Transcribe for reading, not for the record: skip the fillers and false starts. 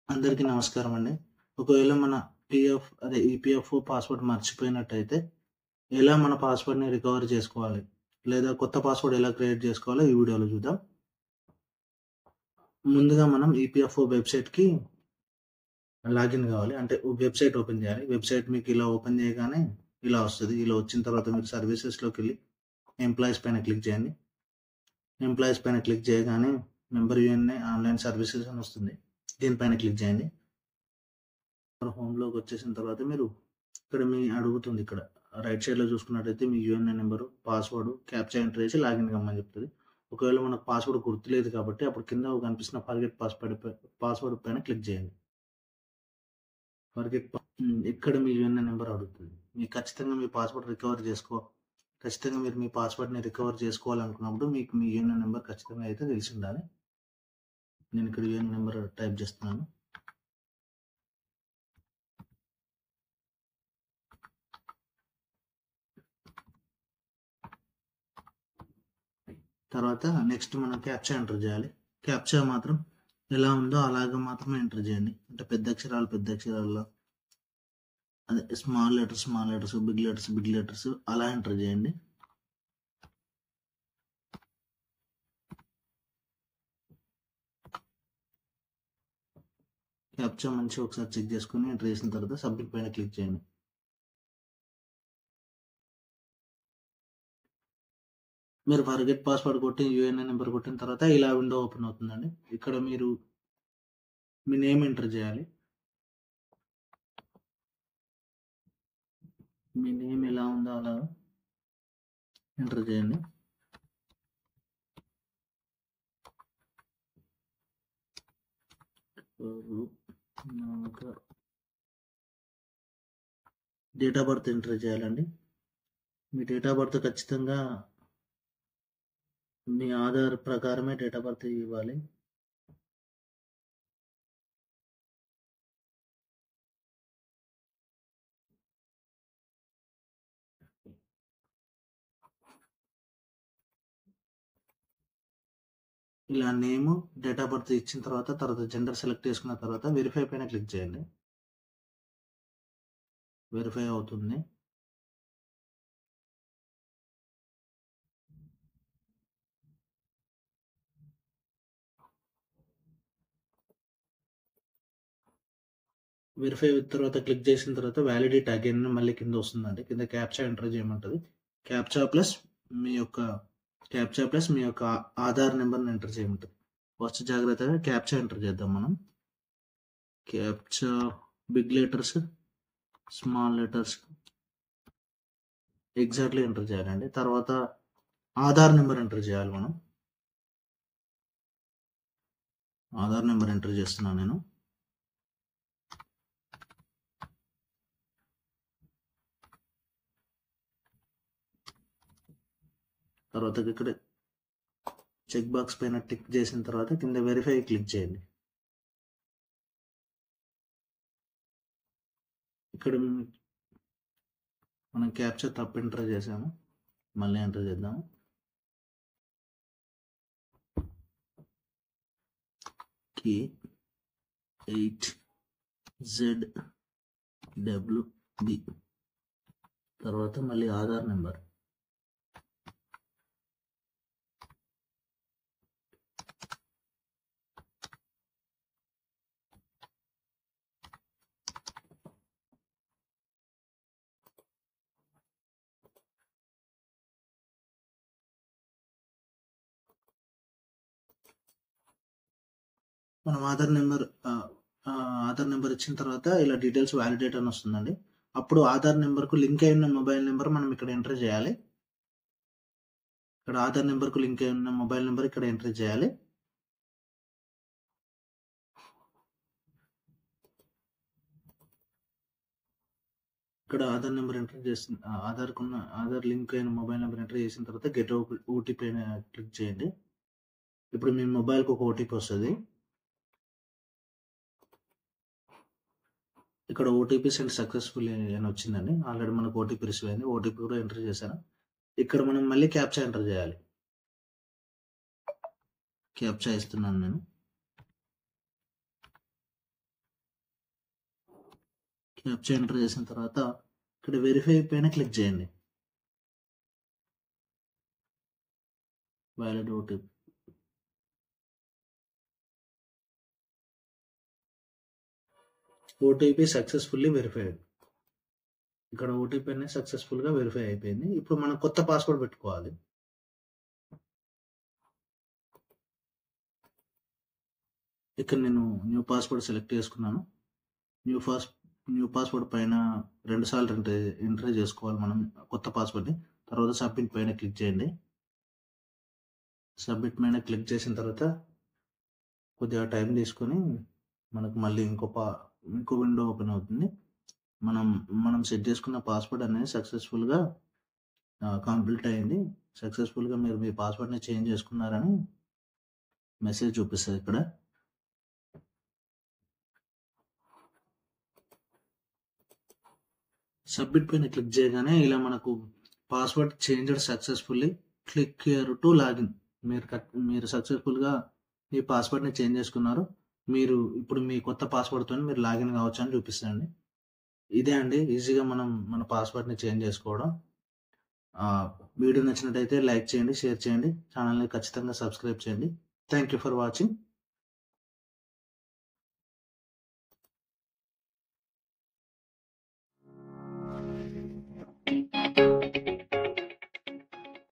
అందరికీ నమస్కారం అండి. ఒకవేళ మన ఈపీఎఫ్ఓ పాస్వర్డ్ మర్చిపోయినట్టయితే, ఎలా మన పాస్వర్డ్‌ని రికవర్ చేసుకోవాలి? లేదా కొత్త పాస్వర్డ్ ఎలా క్రియేట్ చేసుకోవాలో ఈ వీడియోలో చూద్దాం. ముందుగా మనం ఈపీఎఫ్ఓ వెబ్‌సైట్‌కి లాగిన్ కావాలి. అంటే వెబ్‌సైట్ ఓపెన్ చేయాలి. వెబ్‌సైట్ మీకు ఇలా ఓపెన్ చేయగానే ఇలా వస్తది. ఇలా వచ్చిన తర్వాత మీరు సర్వీసెస్‌లోకెళ్ళి ఎంప్లాయీస్ పైన క్లిక్ చేయండి. ఎంప్లాయీస్ పైన క్లిక్ చేయగానే మెంబర్ యూఎన్ఏ ఆన్‌లైన్ సర్వీసెస్ అని వస్తుంది. దీనిపైన క్లిక్ చేయండి. హోమ్‌లోకి వచ్చేసిన తర్వాత మీరు ఇక్కడ అడుగుతుంది ఇక్కడ రైట్ సైడ్‌లో చూసుకున్నట్టయితే మీ యూఎన్ఏ నంబరు, పాస్వర్డ్, క్యాప్చా ఎంటర్ చేసి లాగిన్ కమ్మని చెప్తది. ఒకవేళ మనకు పాస్వర్డ్ గుర్తులేదు కాబట్టి అప్పుడు కింద కనిపిస్తున్న ఫర్గెట్ పాస్వర్డ్ పైన క్లిక్ చేయండి. ఇక్కడ మీ యూఎన్ఏ నంబర్ అడుగుతుంది. మీకు ఖచ్చితంగా మీ పాస్వర్డ్ ఖచ్చితంగా మీరు మీ పాస్వర్డ్‌ని రికవర్ చేసుకోవాలనుకున్నప్పుడు మీకు మీ యూఎన్ఏ నంబర్ ఖచ్చితంగా అయితే తెలిసి ఉండాలి. నేను ఇక్కడ యూఎన్ఏ నంబర్ టైప్ చేస్తున్నాను. తర్వాత నెక్స్ట్ మనం క్యాప్చా ఎంటర్ చేయాలి. క్యాప్చా మాత్రం ఎలా ఉందో అలాగే మాత్రమే ఎంటర్ చేయండి. అంటే పెద్ద అక్షరాల్లో అదే స్మాల్ లెటర్స్, బిగ్ లెటర్స్ అలా ఎంటర్ చేయండి. క్యాప్చా మంచిగా ఒకసారి చెక్ చేసుకుని ఎంటర్ చేసిన తర్వాత సబ్మిట్ పైన క్లిక్ చేయండి. మీరు ఫర్గెట్ పాస్వర్డ్ కొట్టి యూఎన్ఏ నెంబర్ కొట్టిన తర్వాత ఇలా విండో ఓపెన్ అవుతుందండి. ఇక్కడ మీరు మీ నేమ్ ఎంటర్ చేయాలి. మీ నేమ్ ఎలా ఉందో అలా ఎంటర్ చేయండి. డేట్ ఆఫ్ బర్త్ ఎంటర్ చేయాలండి. మీ డేట్ ఆఫ్ బర్త్ ఖచ్చితంగా మీ ఆధార్ ప్రకారమే డేట్ ఆఫ్ బర్త్ ఇవ్వాలి. ఇలా నేమ్, డేట్ ఆఫ్ బర్త్ ఇచ్చిన తర్వాత జెండర్ సెలెక్ట్ చేసుకున్న తర్వాత వెరిఫై పైన క్లిక్ చేయండి. వెరిఫై అవుతుంది. వెరిఫై తర్వాత క్లిక్ చేసిన తర్వాత వ్యాలిడేట్ అగైన్ మళ్ళీ కింద వస్తుందండి. కింద క్యాప్చా ఎంటర్ చేయమంటుంది. క్యాప్చా ప్లస్ మీ యొక్క ఆధార్ నెంబర్ని ఎంటర్ చేయమంటుంది. ఫస్ట్ జాగ్రత్తగా క్యాప్చా ఎంటర్ చేద్దాం మనం. Captcha big letters, small letters exactly enter చేయాలండి. తర్వాత ఆధార్ నెంబర్ ఎంటర్ చేయాలి మనం. ఆధార్ నెంబర్ ఎంటర్ చేస్తున్నాను నేను. తర్వాత ఇక్కడ చెక్ బాక్స్ పైన టిక్ చేసిన తర్వాత కింద వెరిఫై క్లిక్ చేయండి. ఇక్కడ మనం క్యాప్చర్ తప్పు ఎంటర్ చేసాము. మళ్ళీ ఎంటర్ చేద్దాము. K8ZWB తర్వాత మళ్ళీ ఆధార్ నెంబర్. మనం ఆధార్ నెంబర్ ఇచ్చిన తర్వాత ఇలా డీటెయిల్స్ వ్యాలిడేట్ అని వస్తుందండి. అప్పుడు ఆధార్ నెంబర్కు లింక్ అయిన మొబైల్ నెంబర్ మనం ఇక్కడ ఎంటర్ చేయాలి. ఇక్కడ ఆధార్ నెంబర్కు లింక్ అయిన మొబైల్ నెంబర్ ఇక్కడ ఎంటర్ చేయాలి. ఇక్కడ ఆధార్ నెంబర్ ఎంటర్ చేసిన ఆధార్ లింక్ అయిన మొబైల్ నెంబర్ ఎంటర్ చేసిన తర్వాత గెట్ ఓటీపీ పైన క్లిక్ చేయండి. ఇప్పుడు మీ మొబైల్కి ఒక ఓటీపీ వస్తుంది. ఇక్కడ ఓటీపీ సెండ్ సక్సెస్ఫుల్ అని వచ్చిందండి. ఆల్రెడీ మనకు ఓటీపీ రిసీవ్ అయింది. ఓటీపీ కూడా ఎంటర్ చేశాను. ఇక్కడ మనం మళ్ళీ క్యాప్చా ఎంటర్ చేయాలి. క్యాప్చా ఇస్తున్నాను నేను. క్యాప్చా ఎంటర్ చేసిన తర్వాత ఇక్కడ వెరిఫై పైన క్లిక్ చేయండి. Valid OTP successfully verified. ఇక్కడ ఓటీపీ అనేది సక్సెస్ఫుల్గా వెరిఫై అయిపోయింది. ఇప్పుడు మనం కొత్త పాస్వర్డ్ పెట్టుకోవాలి. ఇక్కడ నేను న్యూ పాస్వర్డ్ సెలెక్ట్ చేసుకున్నాను. న్యూ పాస్వర్డ్ పైన 2 సార్లు ఎంటర్ చేసుకోవాలి మనం కొత్త పాస్వర్డ్ని. తర్వాత సబ్మిట్ పైన క్లిక్ చేయండి. సబ్మిట్ పైన క్లిక్ చేసిన తర్వాత కొద్దిగా టైం తీసుకొని మనకు మళ్ళీ ఇంకో విండో ఓపెన్ అవుతుంది. మనం సెట్ చేసుకున్న పాస్వర్డ్ అనేది సక్సెస్ఫుల్గా కంప్లీట్ అయింది. సక్సెస్ఫుల్గా మీరు మీ పాస్వర్డ్ని చేంజ్ చేసుకున్నారని మెసేజ్ చూపిస్తుంది. ఇక్కడ సబ్మిట్ పైన క్లిక్ చేయగానే ఇలా మనకు password changed successfully, click here to login. మీరు సక్సెస్ఫుల్గా మీ పాస్వర్డ్ని చేంజ్ చేసుకున్నారు. మీరు ఇప్పుడు మీ కొత్త పాస్వర్డ్తో మీరు లాగిన్ కావచ్చు అని చూపిస్తుంది. ఇదే అండి ఈజీగా మన పాస్వర్డ్ని చేంజ్ చేసుకోవడం. వీడియో నచ్చినట్టయితే లైక్ చేయండి, షేర్ చేయండి, ఛానల్ని ఖచ్చితంగా సబ్స్క్రైబ్ చేయండి. Thank you for watching.